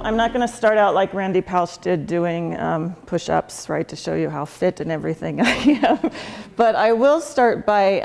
I'm not going to start out like Randy Pausch did doing push-ups, right, to show you how fit and everything I am. But I will start by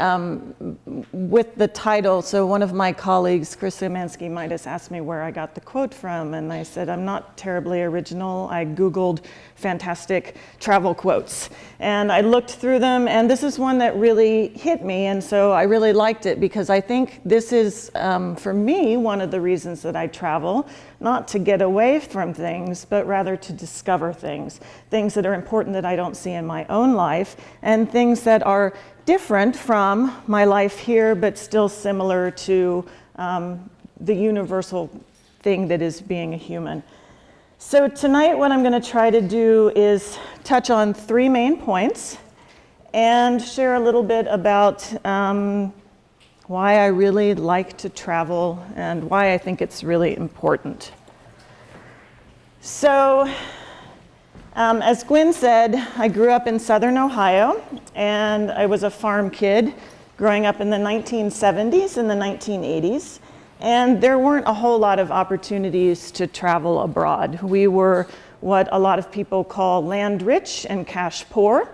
with the title. So one of my colleagues, Chris Umansky-Midas, asked me where I got the quote from, and I said, I'm not terribly original. I Googled fantastic travel quotes, and I looked through them, and this is one that really hit me, and so I really liked it because I think this is, for me, one of the reasons that I travel, not to get away from things, but rather to discover things that are important that I don't see in my own life, and things that are different from my life here, but still similar to the universal thing that is being a human. So tonight what I'm going to try to do is touch on 3 main points and share a little bit about why I really like to travel and why I think it's really important. So, as Gwen said, I grew up in Southern Ohio, and I was a farm kid growing up in the 1970s and the 1980s. And there weren't a whole lot of opportunities to travel abroad. We were what a lot of people call land rich and cash poor.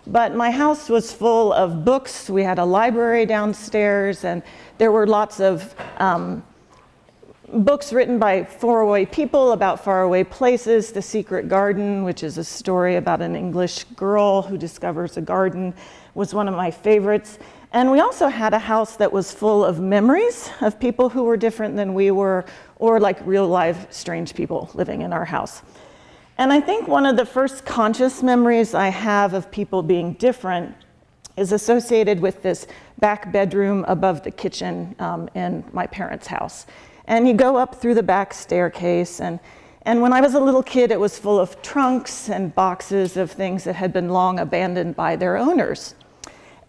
But my house was full of books. We had a library downstairs, and there were lots of books written by faraway people about faraway places. The Secret Garden, which is a story about an English girl who discovers a garden, was one of my favorites. And we also had a house that was full of memories of people who were different than we were, or like real live strange people living in our house. And I think one of the first conscious memories I have of people being different is associated with this back bedroom above the kitchen in my parents' house. And you go up through the back staircase, and when I was a little kid, it was full of trunks and boxes of things that had been long abandoned by their owners.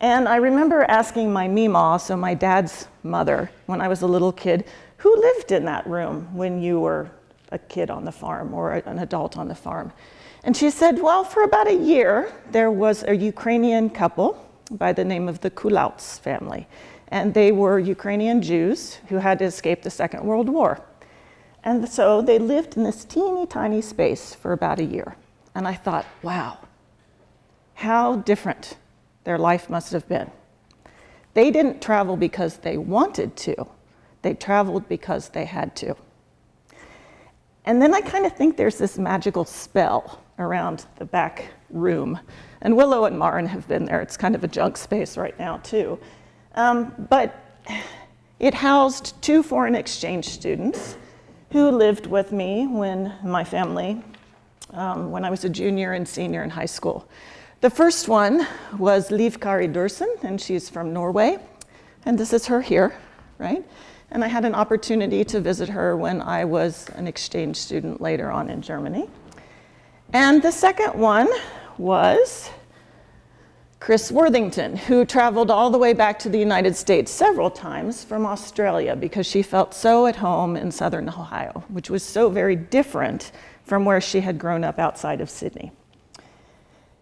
And I remember asking my Meemaw, so my dad's mother, when I was a little kid, who lived in that room when you were a kid on the farm or an adult on the farm? And she said, well, for about a year, there was a Ukrainian couple by the name of the Kulauts family. And they were Ukrainian Jews who had to escape the Second World War. And so they lived in this teeny tiny space for about a year. And I thought, wow, how different their life must have been. They didn't travel because they wanted to. They traveled because they had to. And then I kind of think there's this magical spell around the back room. And Willow and Maren have been there. It's kind of a junk space right now, too. But it housed 2 foreign exchange students who lived with me when my family, when I was a junior and senior in high school. The first one was Liv Kari Dursen, and she's from Norway. And this is her here, right? And I had an opportunity to visit her when I was an exchange student later on in Germany. And the second one was Chris Worthington, who traveled all the way back to the United States several times from Australia because she felt so at home in Southern Ohio, which was so very different from where she had grown up outside of Sydney.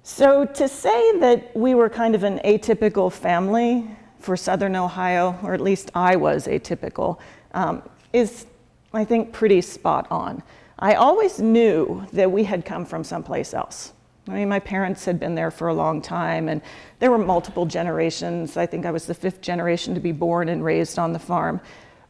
So to say that we were kind of an atypical family for Southern Ohio, or at least I was atypical, is, I think, pretty spot on. I always knew that we had come from someplace else. I mean, my parents had been there for a long time, and there were multiple generations. I think I was the 5th generation to be born and raised on the farm.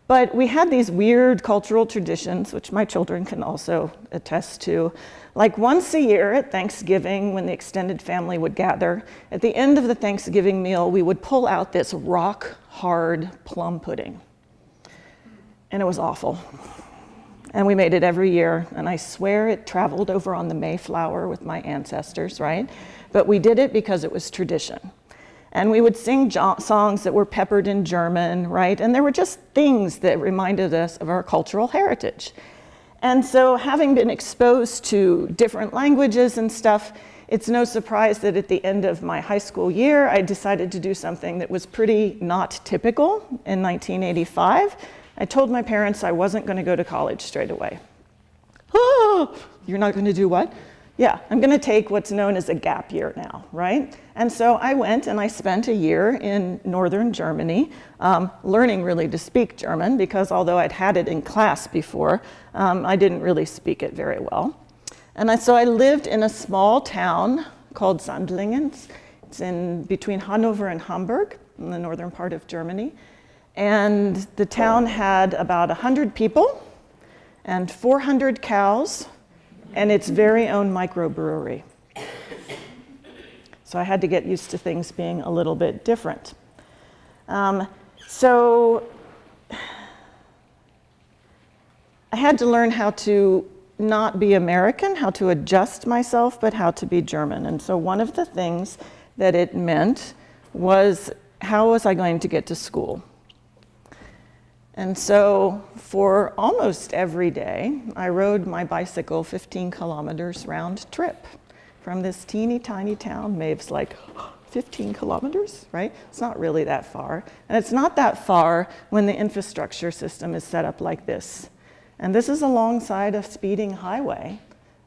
But we had these weird cultural traditions, which my children can also attest to. Like once a year at Thanksgiving, when the extended family would gather, at the end of the Thanksgiving meal, we would pull out this rock-hard plum pudding. And it was awful. And we made it every year, and I swear it traveled over on the Mayflower with my ancestors, right? But we did it because it was tradition. And we would sing songs that were peppered in German, right? And there were just things that reminded us of our cultural heritage. And so having been exposed to different languages and stuff, it's no surprise that at the end of my high school year, I decided to do something that was pretty not typical in 1985. I told my parents I wasn't going to go to college straight away. Oh, you're not going to do what? Yeah, I'm going to take what's known as a gap year now, right? And so I went and I spent a year in northern Germany, learning really to speak German, because although I'd had it in class before, I didn't really speak it very well. And so I lived in a small town called Sandlingen. It's in between Hanover and Hamburg, in the northern part of Germany. And the town had about 100 people and 400 cows, and its very own microbrewery. So I had to get used to things being a little bit different. So I had to learn how to not be American, how to adjust myself, but how to be German. And so one of the things that it meant was, how was I going to get to school? And so for almost every day, I rode my bicycle 15 kilometers round trip from this teeny tiny town. Maeve's like, 15 kilometers, right? It's not really that far. And it's not that far when the infrastructure system is set up like this. And this is alongside a speeding highway,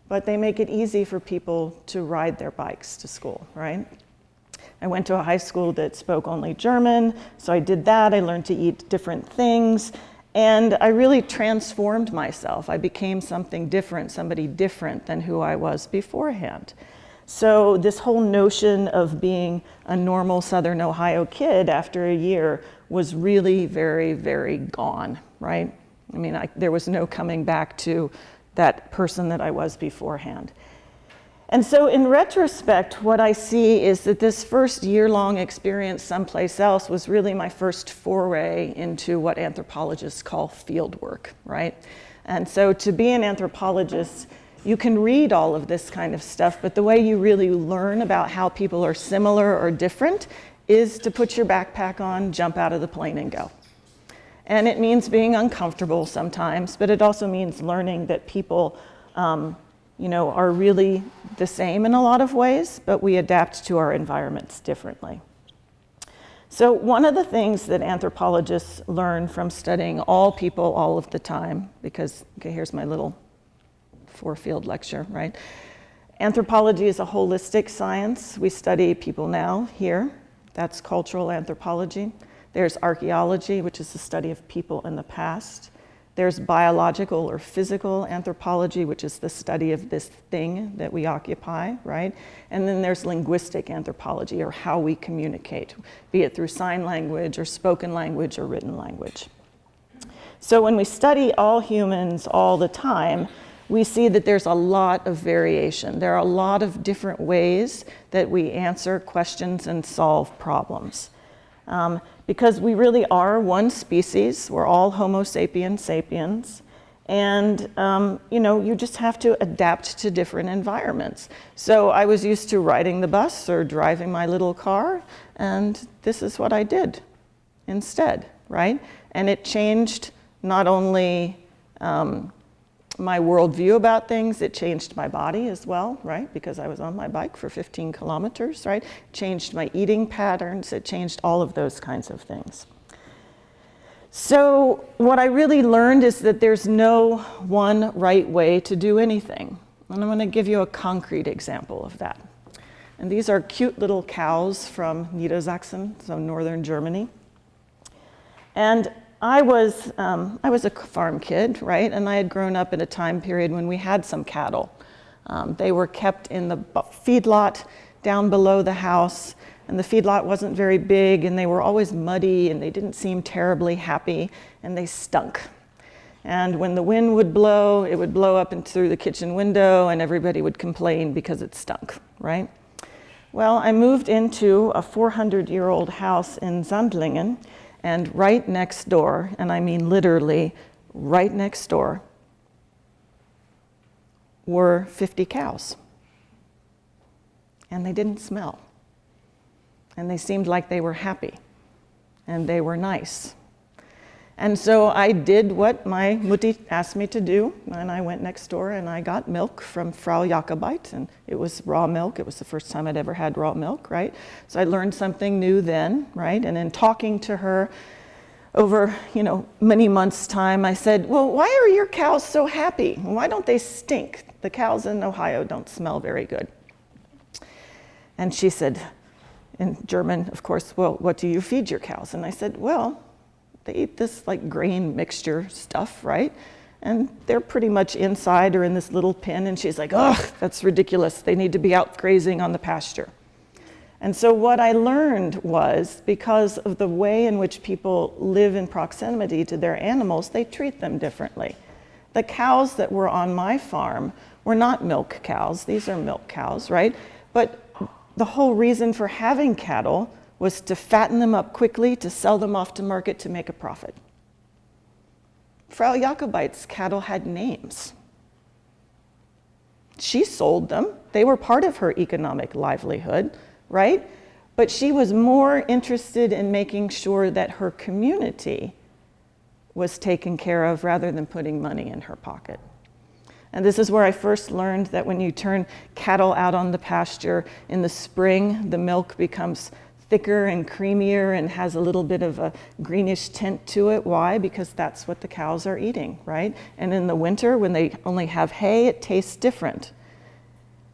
but they make it easy for people to ride their bikes to school, right? I went to a high school that spoke only German, so I did that. I learned to eat different things, and I really transformed myself. I became something different, somebody different than who I was beforehand. So this whole notion of being a normal Southern Ohio kid after a year was really very, very gone, right? I mean, there was no coming back to that person that I was beforehand. And so in retrospect, what I see is that this first year-long experience someplace else was really my first foray into what anthropologists call field work, right? And so to be an anthropologist, you can read all of this kind of stuff, but the way you really learn about how people are similar or different is to put your backpack on, jump out of the plane and go. And it means being uncomfortable sometimes, but it also means learning that people are really the same in a lot of ways, but we adapt to our environments differently. So one of the things that anthropologists learn from studying all people all of the time, because, okay, here's my little 4-field lecture, right? Anthropology is a holistic science. We study people now here. That's cultural anthropology. There's archaeology, which is the study of people in the past. There's biological or physical anthropology, which is the study of this thing that we occupy, right? And then there's linguistic anthropology, or how we communicate, be it through sign language or spoken language or written language. So when we study all humans all the time, we see that there's a lot of variation. There are a lot of different ways that we answer questions and solve problems. Because we really are one species. We're all Homo sapiens sapiens. And you just have to adapt to different environments. So I was used to riding the bus or driving my little car, and this is what I did instead, right? And it changed not only my worldview about things, it changed my body as well, right? Because I was on my bike for 15 kilometers, right? Changed my eating patterns, it changed all of those kinds of things. So what I really learned is that there's no one right way to do anything. And I'm going to give you a concrete example of that. And these are cute little cows from Niedersachsen, so northern Germany. And I was a farm kid, right? And I had grown up in a time period when we had some cattle. They were kept in the feedlot down below the house, and the feedlot wasn't very big, and they were always muddy, and they didn't seem terribly happy, and they stunk. And when the wind would blow, it would blow up and through the kitchen window, and everybody would complain because it stunk, right? Well, I moved into a 400-year-old house in Sandlingen, and right next door, and I mean literally right next door, were 50 cows. And they didn't smell. And they seemed like they were happy. And they were nice. And so I did what my Mutti asked me to do, and I went next door and I got milk from Frau Jakobite, and it was raw milk. It was the first time I'd ever had raw milk, right? So I learned something new then, right? And in talking to her, over, many months' time, I said, well, why are your cows so happy? Why don't they stink? The cows in Ohio don't smell very good. And she said, in German, of course, well, what do you feed your cows? And I said, well, they eat this like grain mixture stuff, right? And they're pretty much inside or in this little pen. And she's like, ugh, that's ridiculous. They need to be out grazing on the pasture. And so what I learned was, because of the way in which people live in proximity to their animals, they treat them differently. The cows that were on my farm were not milk cows. These are milk cows, right? But the whole reason for having cattle was to fatten them up quickly, to sell them off to market to make a profit. Frau Jacobite's cattle had names. She sold them. They were part of her economic livelihood, right? But she was more interested in making sure that her community was taken care of rather than putting money in her pocket. And this is where I first learned that when you turn cattle out on the pasture in the spring, the milk becomes thicker and creamier and has a little bit of a greenish tint to it. Why? Because that's what the cows are eating, right? And in the winter, when they only have hay, it tastes different.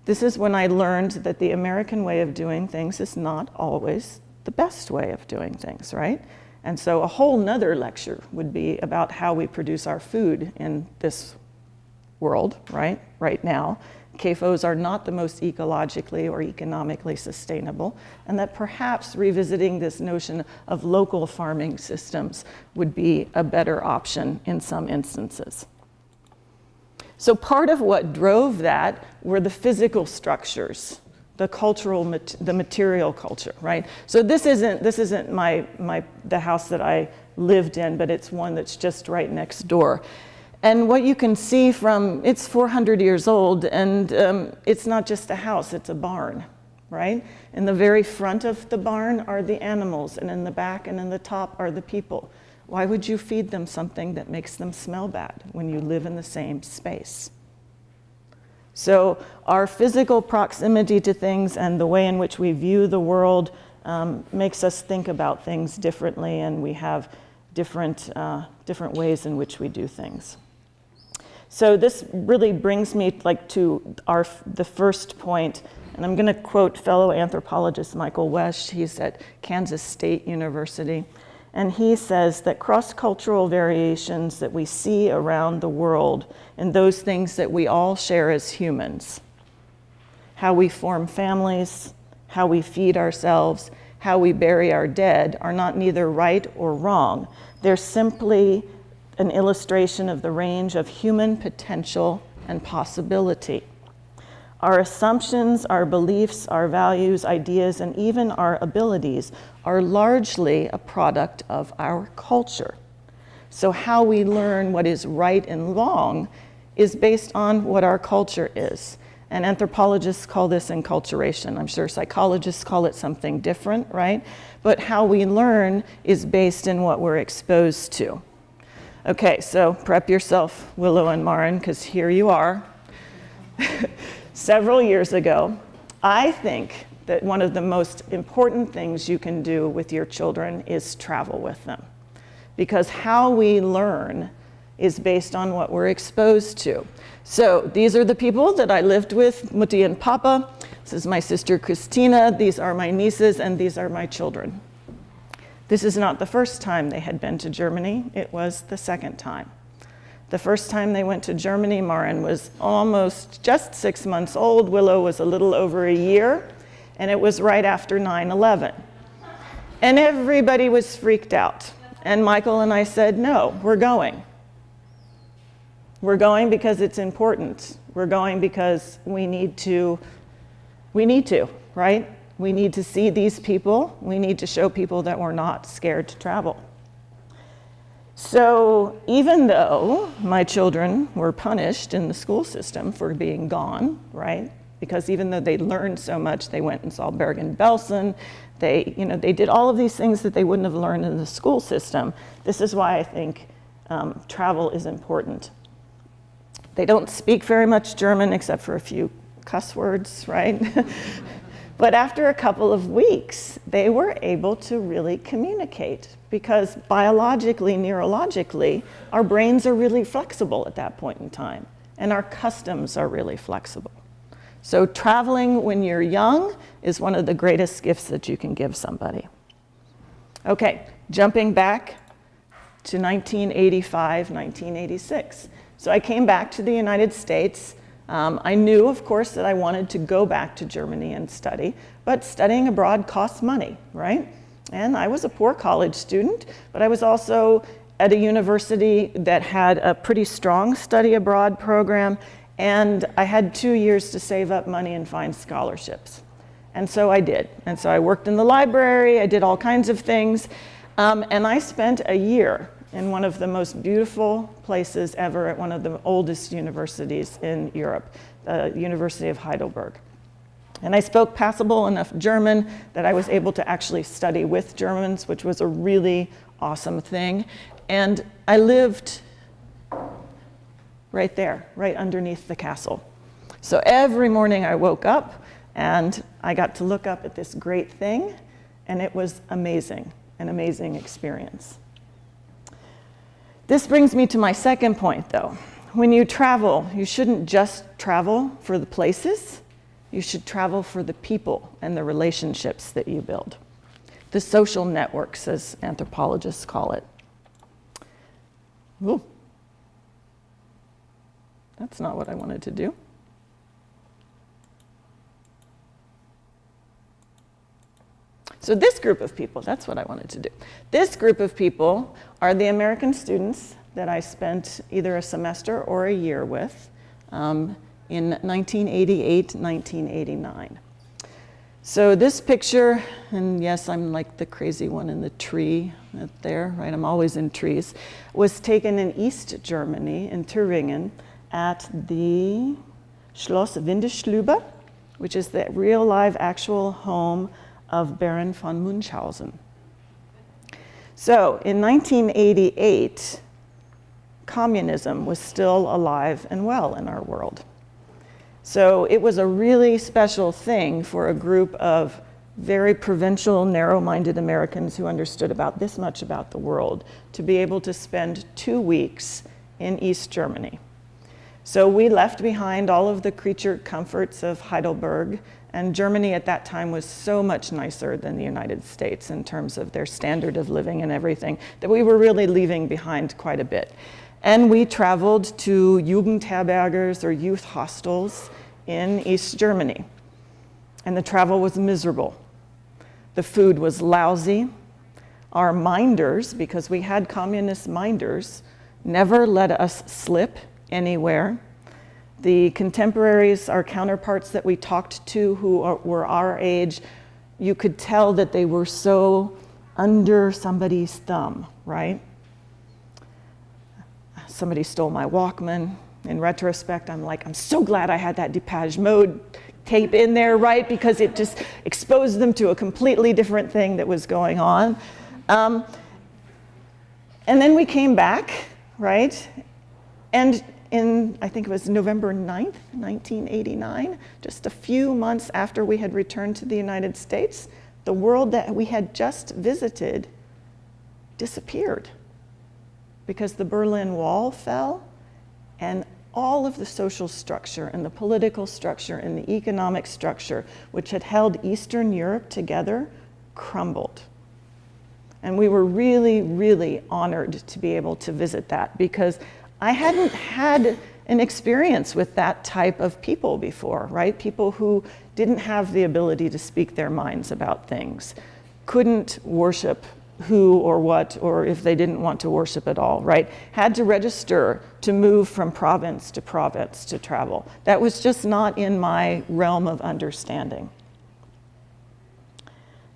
This is when I learned that the American way of doing things is not always the best way of doing things, right? And so a whole nother lecture would be about how we produce our food in this world, right now. CAFOs are not the most ecologically or economically sustainable, and that perhaps revisiting this notion of local farming systems would be a better option in some instances. So part of what drove that were the physical structures, the cultural, the material culture, right? So this isn't the house that I lived in, but it's one that's just right next door. And what you can see it's 400 years old, and it's not just a house, it's a barn, right? In the very front of the barn are the animals, and in the back and in the top are the people. Why would you feed them something that makes them smell bad when you live in the same space? So our physical proximity to things and the way in which we view the world makes us think about things differently, and we have different ways in which we do things. So this really brings me to the first point, and I'm going to quote fellow anthropologist Michael Wesch. He's at Kansas State University, and he says that cross-cultural variations that we see around the world and those things that we all share as humans, how we form families, how we feed ourselves, how we bury our dead, are not neither right or wrong. They're simply an illustration of the range of human potential and possibility. Our assumptions, our beliefs, our values, ideas, and even our abilities are largely a product of our culture. So how we learn what is right and wrong is based on what our culture is. And anthropologists call this enculturation. I'm sure psychologists call it something different, right? But how we learn is based in what we're exposed to. Okay, so prep yourself, Willow and Maren, because here you are. Several years ago, I think that one of the most important things you can do with your children is travel with them. Because how we learn is based on what we're exposed to. So these are the people that I lived with, Mutti and Papa. This is my sister Christina. These are my nieces, and these are my children. This is not the first time they had been to Germany. It was the second time. The first time they went to Germany, Maren was almost just 6 months old. Willow was a little over a year, and it was right after 9/11. And everybody was freaked out. And Michael and I said, no, we're going. We're going because it's important. We're going because we need to, right? We need to see these people. We need to show people that we're not scared to travel. So even though my children were punished in the school system for being gone, right? Because even though they learned so much, they went and saw Bergen-Belsen. They did all of these things that they wouldn't have learned in the school system. This is why I think travel is important. They don't speak very much German except for a few cuss words, right? But after a couple of weeks, they were able to really communicate because biologically, neurologically, our brains are really flexible at that point in time, and our customs are really flexible. So traveling when you're young is one of the greatest gifts that you can give somebody. Okay, jumping back to 1985, 1986. So I came back to the United States. I knew, of course, that I wanted to go back to Germany and study, but studying abroad costs money, right? And I was a poor college student, but I was also at a university that had a pretty strong study abroad program, and I had 2 years to save up money and find scholarships. And so I did. And so I worked in the library, I did all kinds of things, and I spent a year in one of the most beautiful places ever at one of the oldest universities in Europe, the University of Heidelberg. And I spoke passable enough German that I was able to actually study with Germans, which was a really awesome thing. And I lived right there, right underneath the castle. So every morning I woke up and I got to look up at this great thing, and it was amazing, an amazing experience. This brings me to my second point, though. When you travel, you shouldn't just travel for the places, you should travel for the people and the relationships that you build. The social networks, as anthropologists call it. Ooh. That's not what I wanted to do. So this group of people, that's what I wanted to do. This group of people are the American students that I spent either a semester or a year with in 1988, 1989. So this picture, and yes, I'm like the crazy one in the tree up there, right? I'm always in trees, was taken in East Germany, in Thüringen, at the Schloss Windischleuber, which is the real live actual home of Baron von Munchausen. So in 1988, communism was still alive and well in our world. So it was a really special thing for a group of very provincial, narrow-minded Americans who understood about this much about the world to be able to spend 2 weeks in East Germany. So we left behind all of the creature comforts of Heidelberg, and Germany at that time was so much nicer than the United States in terms of their standard of living and everything, that we were really leaving behind quite a bit. And we traveled to Jugendherbergers or youth hostels in East Germany. And the travel was miserable. The food was lousy. Our minders, because we had communist minders, never let us slip anywhere. The contemporaries, our counterparts that we talked to who were our age, you could tell that they were so under somebody's thumb, right? Somebody stole my Walkman. In retrospect, I'm like, I'm so glad I had that Depeche Mode tape in there, right? Because it just exposed them to a completely different thing that was going on. And then we came back, right? And in, I think it was November 9th, 1989, just a few months after we had returned to the United States, the world that we had just visited disappeared because the Berlin Wall fell and all of the social structure and the political structure and the economic structure which had held Eastern Europe together crumbled. And we were really, really honored to be able to visit that because I hadn't had an experience with that type of people before, right? People who didn't have the ability to speak their minds about things, couldn't worship who or what, or if they didn't want to worship at all, right? Had to register to move from province to travel. That was just not in my realm of understanding.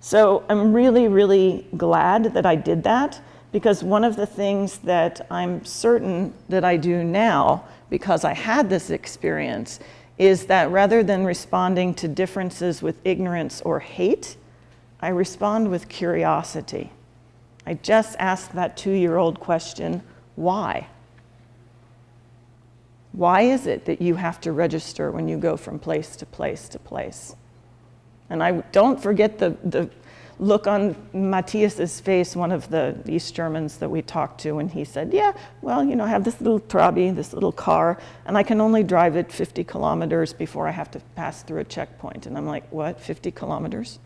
So I'm really, really glad that I did that, because one of the things that I'm certain that I do now, because I had this experience, is that rather than responding to differences with ignorance or hate, I respond with curiosity. I just ask that 2-year-old question, why? Why is it that you have to register when you go from place to place to place? And I don't forget the look on Matthias's face, one of the East Germans that we talked to, and he said, yeah, well, I have this little Trabi, this little car, and I can only drive it 50 kilometers before I have to pass through a checkpoint. And I'm like, what, 50 kilometers?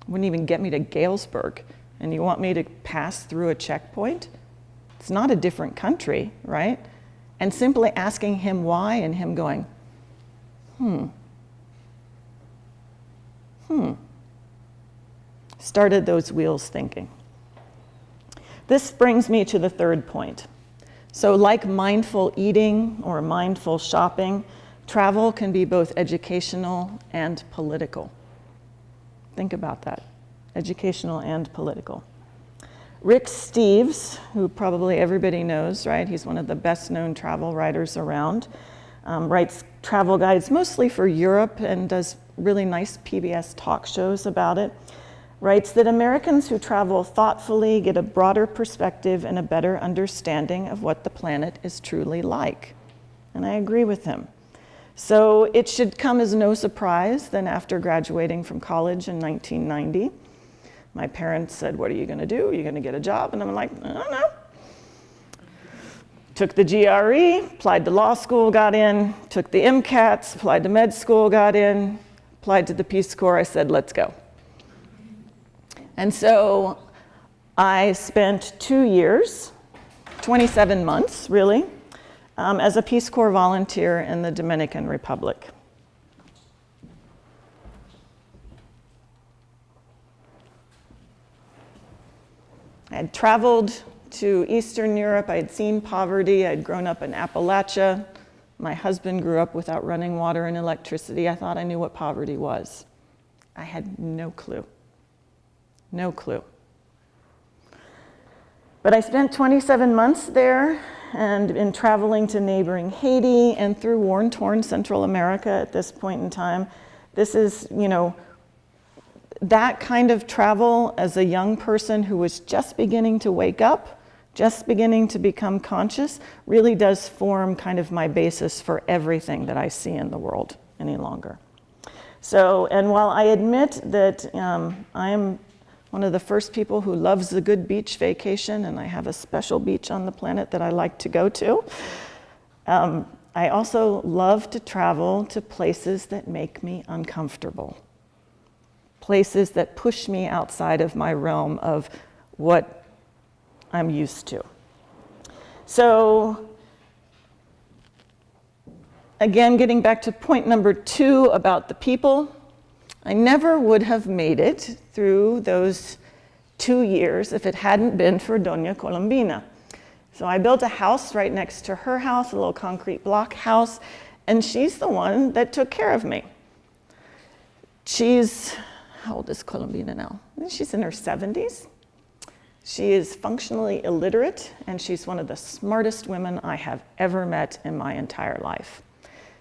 Wouldn't even get me to Galesburg, and you want me to pass through a checkpoint? It's not a different country, right? And simply asking him why, and him going, started those wheels thinking. This brings me to the third point. So like mindful eating or mindful shopping, travel can be both educational and political. Think about that, educational and political. Rick Steves, who probably everybody knows, right? He's one of the best known travel writers around, writes travel guides mostly for Europe and does really nice PBS talk shows about it. Writes that Americans who travel thoughtfully get a broader perspective and a better understanding of what the planet is truly like. And I agree with him. So it should come as no surprise that after graduating from college in 1990, my parents said, what are you going to do? Are you going to get a job? And I'm like, I don't know. Took the GRE, applied to law school, got in, took the MCATs, applied to med school, got in, applied to the Peace Corps. I said, let's go. And so I spent 2 years, 27 months really, as a Peace Corps volunteer in the Dominican Republic. I had traveled to Eastern Europe. I had seen poverty. I had grown up in Appalachia. My husband grew up without running water and electricity. I thought I knew what poverty was. I had no clue. No clue. But I spent 27 months there and in traveling to neighboring Haiti and through war-torn Central America at this point in time. This is, that kind of travel as a young person who was just beginning to wake up, just beginning to become conscious, really does form kind of my basis for everything that I see in the world any longer. So, and while I admit that I am one of the first people who loves a good beach vacation, and I have a special beach on the planet that I like to go to, I also love to travel to places that make me uncomfortable. Places that push me outside of my realm of what I'm used to. So, again, getting back to point number 2 about the people, I never would have made it through those 2 years if it hadn't been for Doña Colombina. So I built a house right next to her house, a little concrete block house, and she's the one that took care of me. She's, how old is Colombina now? She's in her 70s. She is functionally illiterate, and she's one of the smartest women I have ever met in my entire life.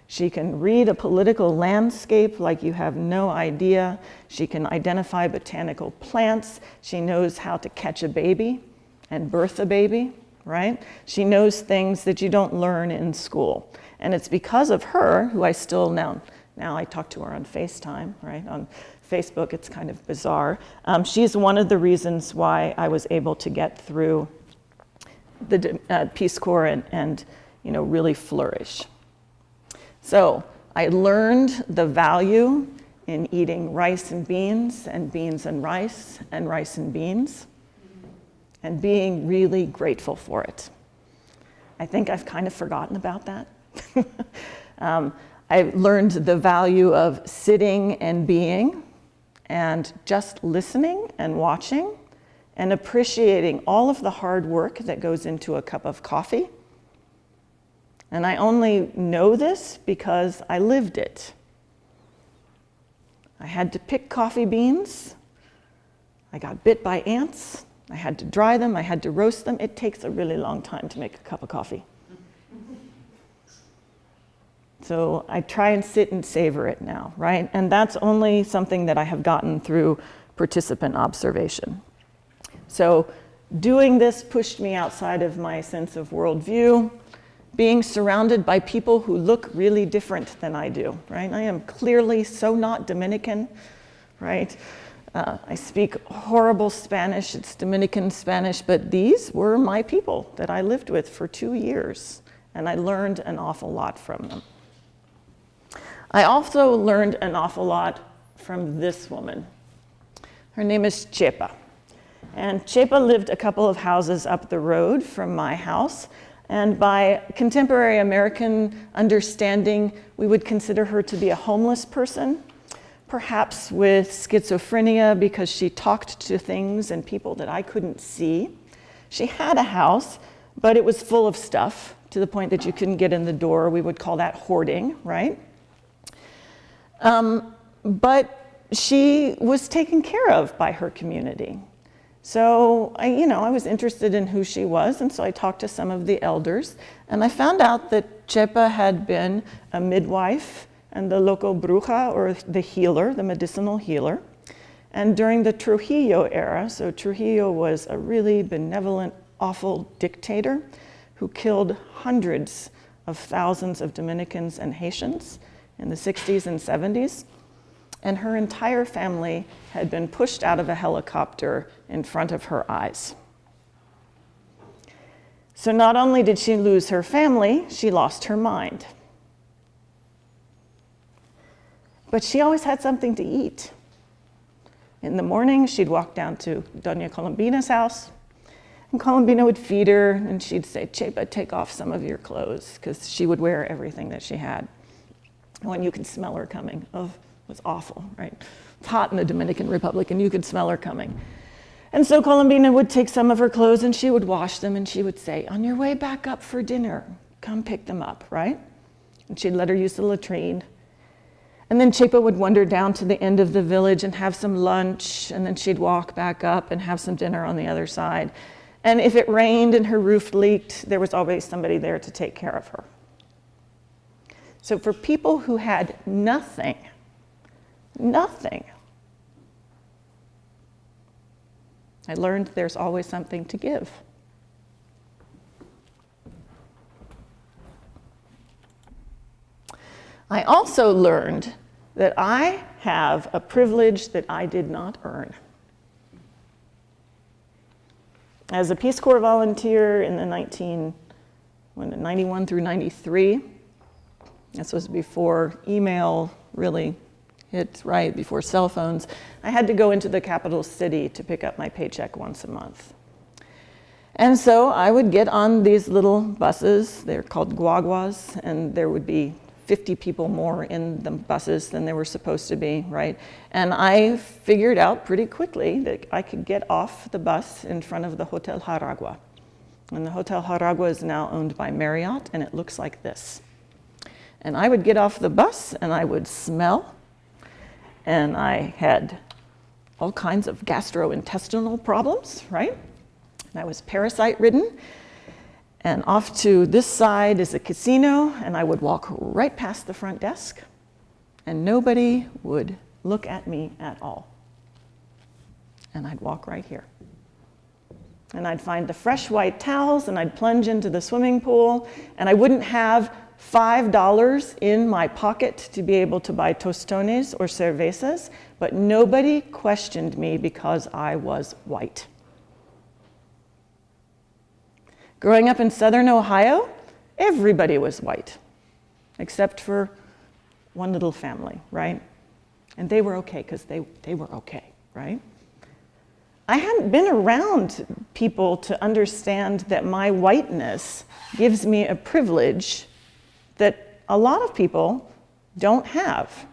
She can read a political landscape like you have no idea. She can identify botanical plants. She knows how to catch a baby and birth a baby, right? She knows things that you don't learn in school. And it's because of her, who I still now I talk to her on FaceTime, right? On Facebook, it's kind of bizarre. She's one of the reasons why I was able to get through the Peace Corps and really flourish. So I learned the value in eating rice and beans and rice and beans, and being really grateful for it. I think I've kind of forgotten about that. I learned the value of sitting and being and just listening and watching and appreciating all of the hard work that goes into a cup of coffee. And I only know this because I lived it. I had to pick coffee beans. I got bit by ants. I had to dry them. I had to roast them. It takes a really long time to make a cup of coffee. So I try and sit and savor it now, right? And that's only something that I have gotten through participant observation. So doing this pushed me outside of my sense of worldview, being surrounded by people who look really different than I do, right? I am clearly so not Dominican, right? I speak horrible Spanish, it's Dominican Spanish, but these were my people that I lived with for 2 years, and I learned an awful lot from them. I also learned an awful lot from this woman. Her name is Chepa. And Chepa lived a couple of houses up the road from my house. And by contemporary American understanding, we would consider her to be a homeless person, perhaps with schizophrenia because she talked to things and people that I couldn't see. She had a house, but it was full of stuff to the point that you couldn't get in the door. We would call that hoarding, right? But she was taken care of by her community. So I was interested in who she was, and so I talked to some of the elders, and I found out that Chepa had been a midwife and the local bruja, or the healer, the medicinal healer. And during the Trujillo era, so Trujillo was a really benevolent, awful dictator who killed hundreds of thousands of Dominicans and Haitians in the 60s and 70s. And her entire family had been pushed out of a helicopter in front of her eyes. So not only did she lose her family, she lost her mind. But she always had something to eat. In the morning, she'd walk down to Doña Colombina's house, and Colombina would feed her, and she'd say, Chepa, take off some of your clothes, because she would wear everything that she had. When you could smell her coming, oh, it was awful, right? It's hot in the Dominican Republic, and you could smell her coming. And so Colombina would take some of her clothes, and she would wash them, and she would say, on your way back up for dinner, come pick them up, right? And she'd let her use the latrine. And then Chepa would wander down to the end of the village and have some lunch, and then she'd walk back up and have some dinner on the other side. And if it rained and her roof leaked, there was always somebody there to take care of her. So for people who had nothing, I learned there's always something to give. I also learned that I have a privilege that I did not earn. As a Peace Corps volunteer in the 91 through 93, this was before email really hit, right, before cell phones, I had to go into the capital city to pick up my paycheck once a month. And so I would get on these little buses, they're called guaguas, and there would be 50 people more in the buses than there were supposed to be, right? And I figured out pretty quickly that I could get off the bus in front of the Hotel Jaragua. And the Hotel Jaragua is now owned by Marriott, and it looks like this. And I would get off the bus, and I would smell, and I had all kinds of gastrointestinal problems, right? And I was parasite-ridden. And off to this side is a casino, and I would walk right past the front desk, and nobody would look at me at all. And I'd walk right here. And I'd find the fresh white towels, and I'd plunge into the swimming pool, and I wouldn't have $5 in my pocket to be able to buy tostones or cervezas, but nobody questioned me because I was white. Growing up in southern Ohio, everybody was white, except for one little family, right? And they were okay because they were okay, right? I hadn't been around people to understand that my whiteness gives me a privilege that a lot of people don't have.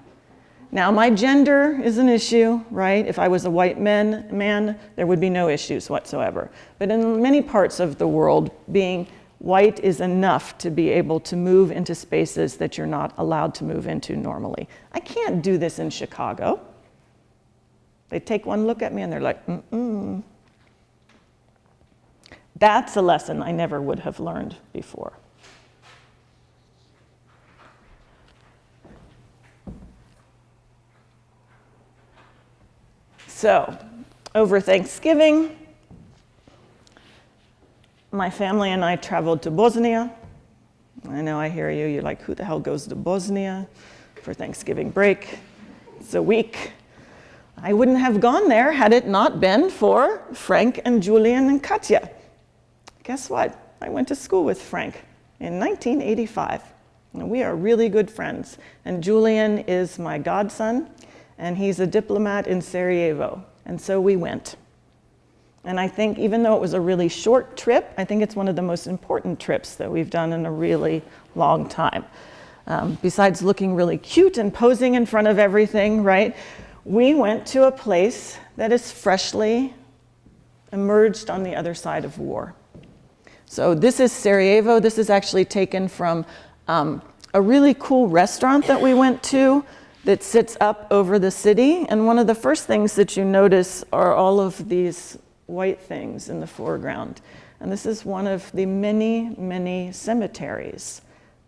Now, my gender is an issue, right? If I was a white man, there would be no issues whatsoever. But in many parts of the world, being white is enough to be able to move into spaces that you're not allowed to move into normally. I can't do this in Chicago. They take one look at me and they're like, mm-mm. That's a lesson I never would have learned before. So, over Thanksgiving, my family and I traveled to Bosnia, I know, I hear you. You're like, who the hell goes to Bosnia for Thanksgiving break? It's a week. I wouldn't have gone there had it not been for Frank and Julian and Katja. Guess what? I went to school with Frank in 1985. And we are really good friends. And Julian is my godson, and he's a diplomat in Sarajevo. And so we went. And I think even though it was a really short trip, I think it's one of the most important trips that we've done in a really long time. Besides looking really cute and posing in front of everything, right? We went to a place that is freshly emerged on the other side of war. So this is Sarajevo. This is actually taken from a really cool restaurant that we went to that sits up over the city. And one of the first things that you notice are all of these white things in the foreground. And this is one of the many, many cemeteries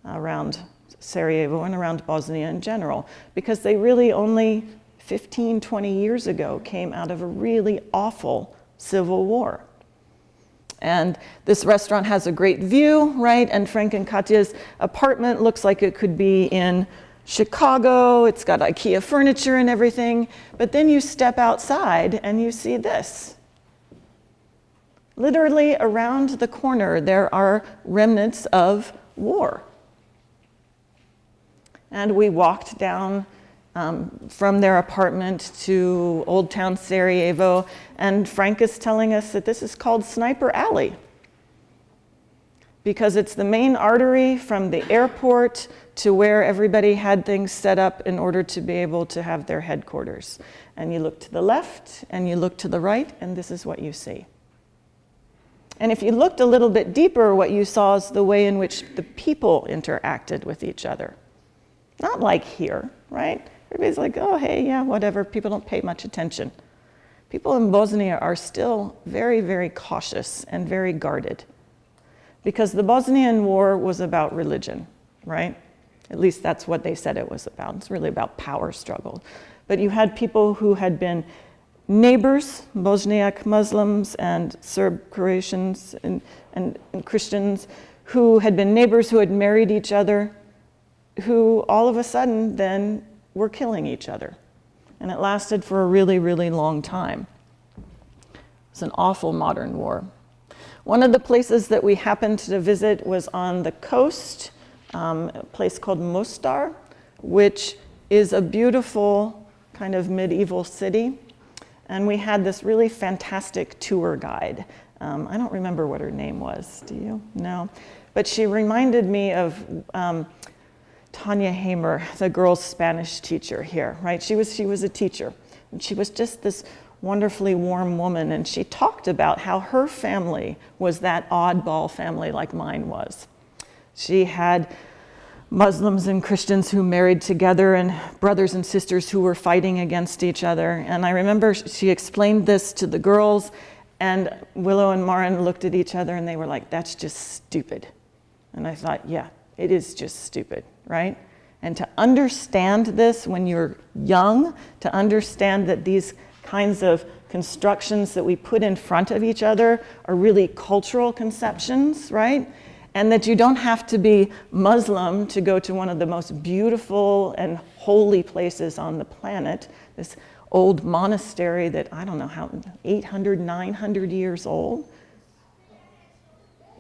around Sarajevo and around Bosnia in general, because they really only 15, 20 years ago came out of a really awful civil war. And this restaurant has a great view, right? And Frank and Katja's apartment looks like it could be in Chicago. It's got IKEA furniture and everything. But then you step outside and you see this. Literally around the corner, there are remnants of war. And we walked down from their apartment to Old Town Sarajevo, and Frank is telling us that this is called Sniper Alley because it's the main artery from the airport to where everybody had things set up in order to be able to have their headquarters. And you look to the left and you look to the right, and this is what you see. And if you looked a little bit deeper, what you saw is the way in which the people interacted with each other. Not like here, right? Everybody's like, oh, hey, yeah, whatever. People don't pay much attention. People in Bosnia are still very, very cautious and very guarded because the Bosnian War was about religion, right? At least that's what they said it was about. It's really about power struggle. But you had people who had been neighbors, Bosniak Muslims and Serb Croatians and Christians, who had been neighbors, who had married each other, who all of a sudden then were killing each other. And it lasted for a really, really long time. It's an awful modern war. One of the places that we happened to visit was on the coast, a place called Mostar, which is a beautiful kind of medieval city. And we had this really fantastic tour guide. I don't remember what her name was. Do you? No. But she reminded me of Tanya Hamer, the girls' Spanish teacher here, right? She was a teacher. And she was just this wonderfully warm woman. And she talked about how her family was that oddball family like mine was. She had Muslims and Christians who married together and brothers and sisters who were fighting against each other. And I remember she explained this to the girls, and Willow and Maren looked at each other and they were like, that's just stupid. And I thought, yeah, it is just stupid, right? And to understand this when you're young, to understand that these kinds of constructions that we put in front of each other are really cultural conceptions, right? And that you don't have to be Muslim to go to one of the most beautiful and holy places on the planet, this old monastery that, I don't know how, 800, 900 years old.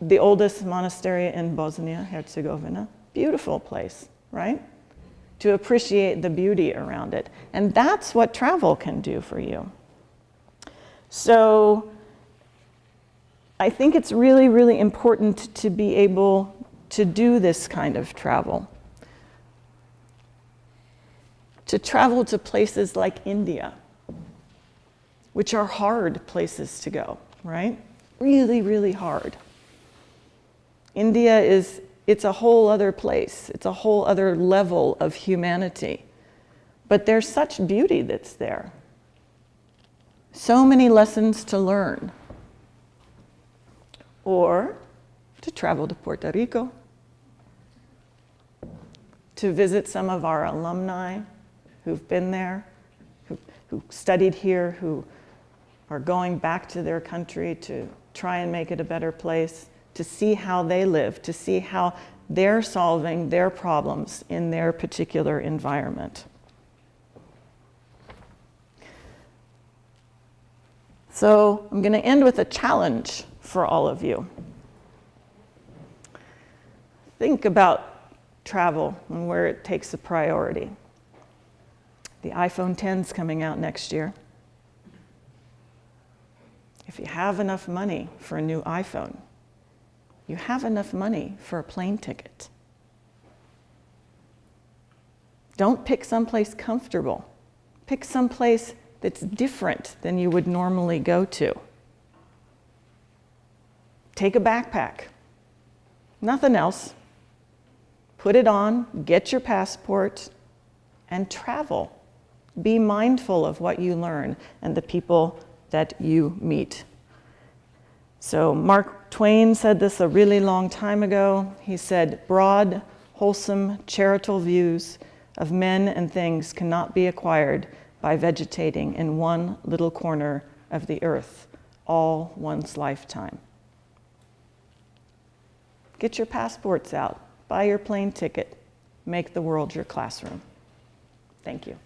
The oldest monastery in Bosnia-Herzegovina. Beautiful place, right? To appreciate the beauty around it. And that's what travel can do for you. So I think it's really, really important to be able to do this kind of travel. To travel to places like India, which are hard places to go, right? Really, really hard. India it's a whole other place. It's a whole other level of humanity. But there's such beauty that's there. So many lessons to learn. Or to travel to Puerto Rico, to visit some of our alumni who've been there, who studied here, who are going back to their country to try and make it a better place, to see how they live, to see how they're solving their problems in their particular environment. So I'm going to end with a challenge for all of you. Think about travel and where it takes a priority. The iPhone 10's coming out next year. If you have enough money for a new iPhone, you have enough money for a plane ticket. Don't pick someplace comfortable. Pick someplace that's different than you would normally go to. Take a backpack. Nothing else. Put it on, get your passport, and travel. Be mindful of what you learn and the people that you meet. So Mark Twain said this a really long time ago. He said, broad, wholesome, charitable views of men and things cannot be acquired by vegetating in one little corner of the earth all one's lifetime. Get your passports out, buy your plane ticket, make the world your classroom. Thank you.